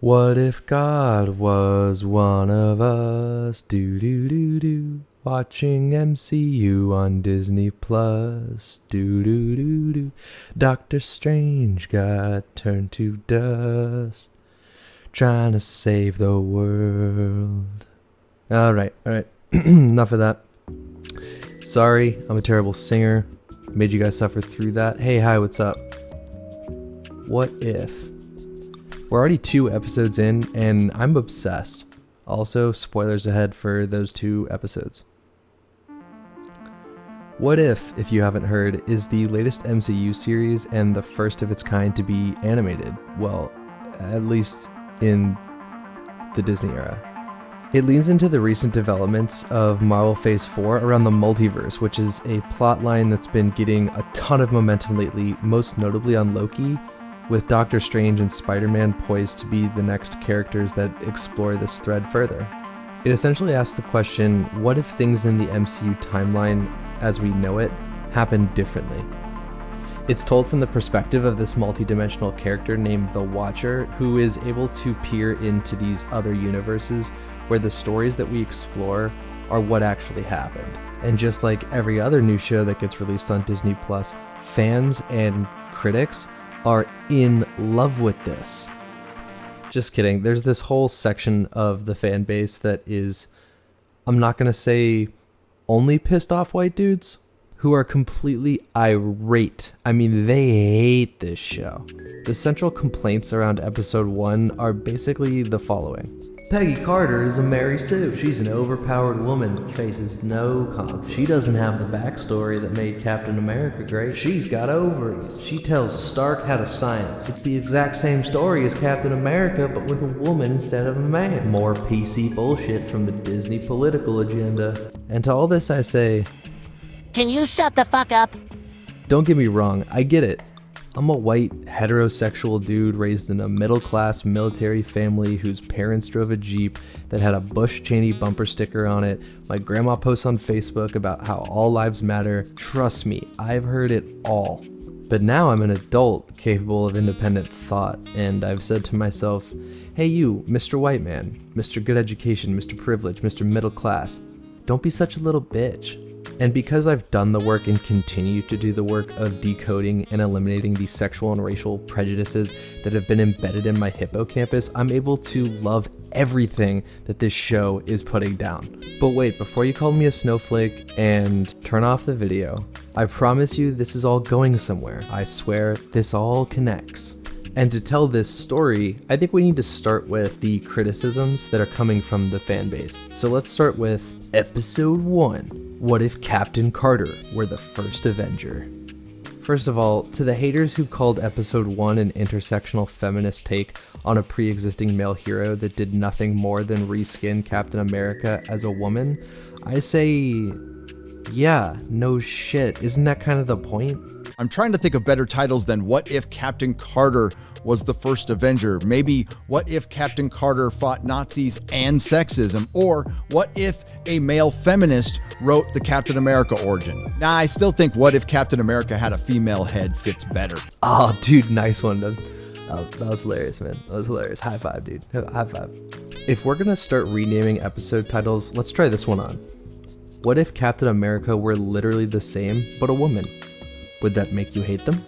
What if God was one of us? Do do do do. Watching MCU on Disney Plus. Do do do do. Doctor Strange got turned to dust. Trying to save the world. Alright. Enough of that. Sorry, I'm a terrible singer. Made you guys suffer through that. Hey, hi, what's up? What if? We're already 2 episodes in, and I'm obsessed. Also, spoilers ahead for those 2 episodes. What if you haven't heard, is the latest MCU series and the first of its kind to be animated. Well, at least in the Disney era. It leans into the recent developments of Marvel Phase 4 around the multiverse, which is a plotline that's been getting a ton of momentum lately, most notably on Loki, with Doctor Strange and Spider-Man poised to be the next characters that explore this thread further. It essentially asks the question, what if things in the MCU timeline, as we know it, happen differently? It's told from the perspective of this multi-dimensional character named the Watcher, who is able to peer into these other universes where the stories that we explore are what actually happened. And just like every other new show that gets released on Disney Plus, fans and critics are in love with this. Just kidding. There's this whole section of the fan base that is, I'm not going to say only pissed off white dudes, who are completely irate. I mean, they hate this show. The central complaints around episode 1 are basically the following. Peggy Carter is a Mary Sue. She's an overpowered woman that faces no conflict. She doesn't have the backstory that made Captain America great. She's got ovaries. She tells Stark how to science. It's the exact same story as Captain America, but with a woman instead of a man. More PC bullshit from the Disney political agenda. And to all this I say, can you shut the fuck up? Don't get me wrong, I get it. I'm a white, heterosexual dude raised in a middle-class military family whose parents drove a Jeep that had a Bush Cheney bumper sticker on it. My grandma posts on Facebook about how all lives matter. Trust me, I've heard it all. But now I'm an adult capable of independent thought, and I've said to myself, hey you, Mr. White Man, Mr. Good Education, Mr. Privilege, Mr. Middle Class, don't be such a little bitch. And because I've done the work and continue to do the work of decoding and eliminating the sexual and racial prejudices that have been embedded in my hippocampus, I'm able to love everything that this show is putting down. But wait, before you call me a snowflake and turn off the video, I promise you this is all going somewhere. I swear this all connects. And to tell this story, I think we need to start with the criticisms that are coming from the fan base. So let's start with Episode 1. What if Captain Carter were the first Avenger? First of all, to the haters who called Episode 1 an intersectional feminist take on a pre-existing male hero that did nothing more than reskin Captain America as a woman, I say, yeah, no shit. Isn't that kind of the point? I'm trying to think of better titles than What If Captain Carter was the First Avenger? Maybe What If Captain Carter fought Nazis and sexism? Or what if a male feminist wrote the Captain America origin? Nah, I still think What If Captain America had a female head fits better. Oh, dude, nice one. That was hilarious, man. That was hilarious. High five, dude. High five. If we're gonna start renaming episode titles, let's try this one on. What if Captain America were literally the same, but a woman? Would that make you hate them?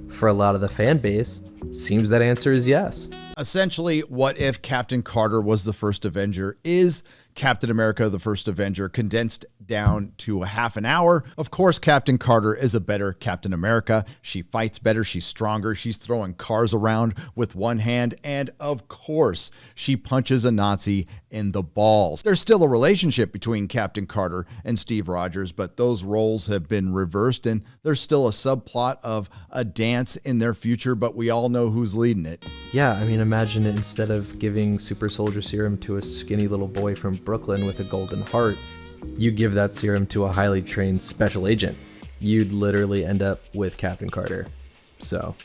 For a lot of the fan base, seems that answer is yes. Essentially, What If Captain Carter was the First Avenger is Captain America, the First Avenger, condensed down to a half an hour. Of course, Captain Carter is a better Captain America. She fights better. She's stronger. She's throwing cars around with one hand. And of course, she punches a Nazi in the balls. There's still a relationship between Captain Carter and Steve Rogers, but those roles have been reversed and there's still a subplot of a dance in their future, but we all know who's leading it. Yeah, I mean, imagine it, instead of giving super soldier serum to a skinny little boy from Brooklyn with a golden heart, you give that serum to a highly trained special agent. You'd literally end up with Captain Carter. So,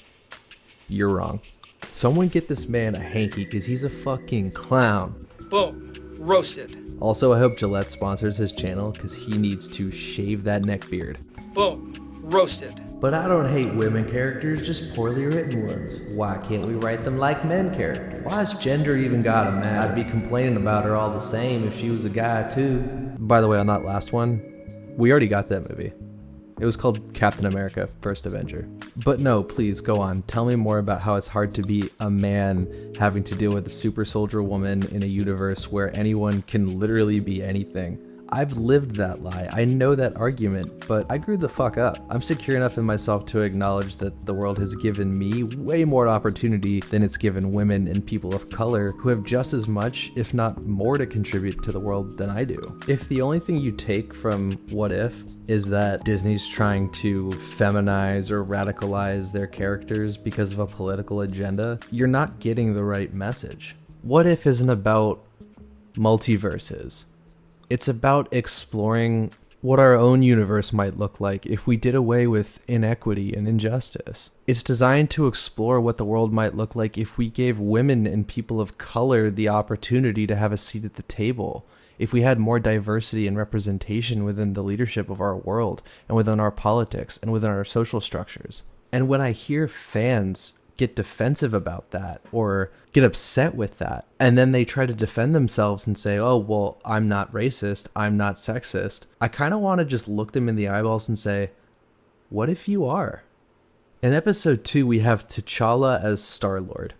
you're wrong. Someone get this man a hanky, because he's a fucking clown. Boom. Roasted. Also, I hope Gillette sponsors his channel, because he needs to shave that neck beard. Boom. Roasted. But I don't hate women characters, just poorly written ones. Why can't we write them like men characters? Why has gender even got a man? I'd be complaining about her all the same if she was a guy too. By the way, on that last one, we already got that movie. It was called Captain America: First Avenger. But no, please go on. Tell me more about how it's hard to be a man having to deal with a super soldier woman in a universe where anyone can literally be anything. I've lived that lie. I know that argument, but I grew the fuck up. I'm secure enough in myself to acknowledge that the world has given me way more opportunity than it's given women and people of color who have just as much, if not more, to contribute to the world than I do. If the only thing you take from What If is that Disney's trying to feminize or radicalize their characters because of a political agenda, you're not getting the right message. What If isn't about multiverses. It's about exploring what our own universe might look like if we did away with inequity and injustice. It's designed to explore what the world might look like if we gave women and people of color the opportunity to have a seat at the table, if we had more diversity and representation within the leadership of our world and within our politics and within our social structures. And when I hear fans get defensive about that or get upset with that, and then they try to defend themselves and say, oh, well, I'm not racist, I'm not sexist, I kind of want to just look them in the eyeballs and say, what if you are? In episode 2, we have T'Challa as Star-Lord.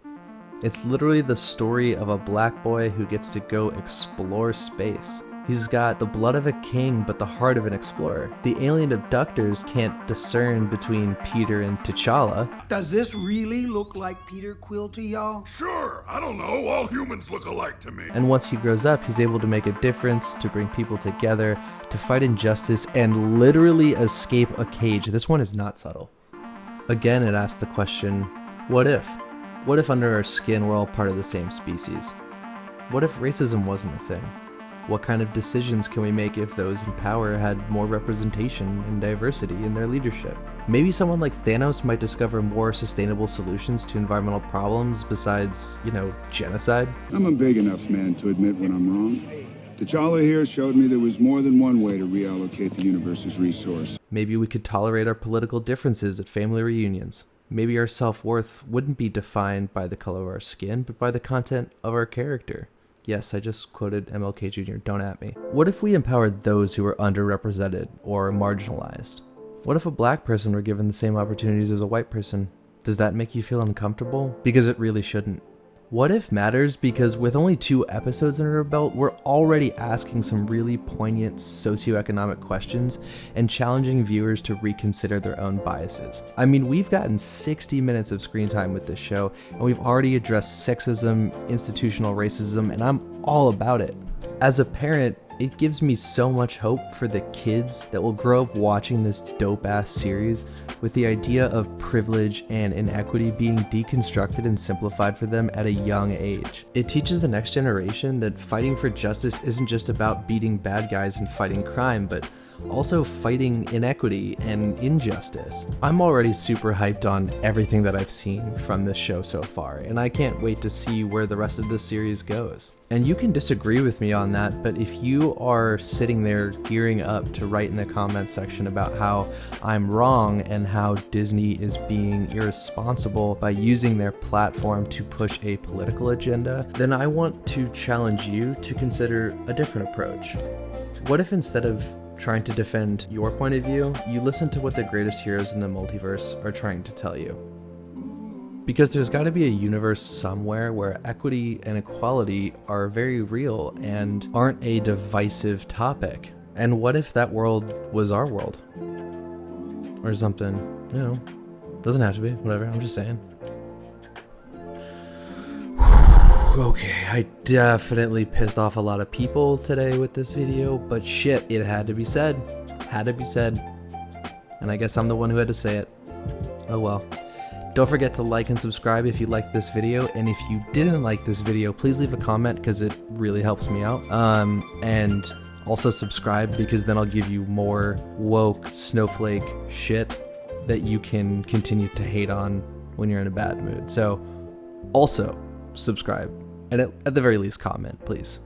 It's literally the story of a black boy who gets to go explore space. He's got the blood of a king, but the heart of an explorer. The alien abductors can't discern between Peter and T'Challa. Does this really look like Peter Quill to y'all? Sure, I don't know. All humans look alike to me. And once he grows up, he's able to make a difference, to bring people together, to fight injustice, and literally escape a cage. This one is not subtle. Again, it asks the question, what if? What if under our skin we're all part of the same species? What if racism wasn't a thing? What kind of decisions can we make if those in power had more representation and diversity in their leadership? Maybe someone like Thanos might discover more sustainable solutions to environmental problems besides, genocide. I'm a big enough man to admit when I'm wrong. T'Challa here showed me there was more than one way to reallocate the universe's resource. Maybe we could tolerate our political differences at family reunions. Maybe our self-worth wouldn't be defined by the color of our skin, but by the content of our character. Yes, I just quoted MLK Jr., don't at me. What if we empowered those who are underrepresented or marginalized? What if a black person were given the same opportunities as a white person? Does that make you feel uncomfortable? Because it really shouldn't. What If matters because with only 2 episodes under our belt, we're already asking some really poignant socioeconomic questions and challenging viewers to reconsider their own biases. I mean, we've gotten 60 minutes of screen time with this show, and we've already addressed sexism, institutional racism, and I'm all about it. As a parent, it gives me so much hope for the kids that will grow up watching this dope-ass series with the idea of privilege and inequity being deconstructed and simplified for them at a young age. It teaches the next generation that fighting for justice isn't just about beating bad guys and fighting crime, but also fighting inequity and injustice. I'm already super hyped on everything that I've seen from this show so far, and I can't wait to see where the rest of the series goes. And you can disagree with me on that, but if you are sitting there gearing up to write in the comments section about how I'm wrong and how Disney is being irresponsible by using their platform to push a political agenda, then I want to challenge you to consider a different approach. What if instead of trying to defend your point of view, you listen to what the greatest heroes in the multiverse are trying to tell you? Because there's got to be a universe somewhere where equity and equality are very real and aren't a divisive topic. And what if that world was our world? Or something, doesn't have to be, whatever, I'm just saying. Okay, I definitely pissed off a lot of people today with this video, but shit, it had to be said. Had to be said. And I guess I'm the one who had to say it. Oh well. Don't forget to like and subscribe if you liked this video, and if you didn't like this video, please leave a comment because it really helps me out. And also subscribe because then I'll give you more woke snowflake shit that you can continue to hate on when you're in a bad mood. So also subscribe, and at the very least comment, please.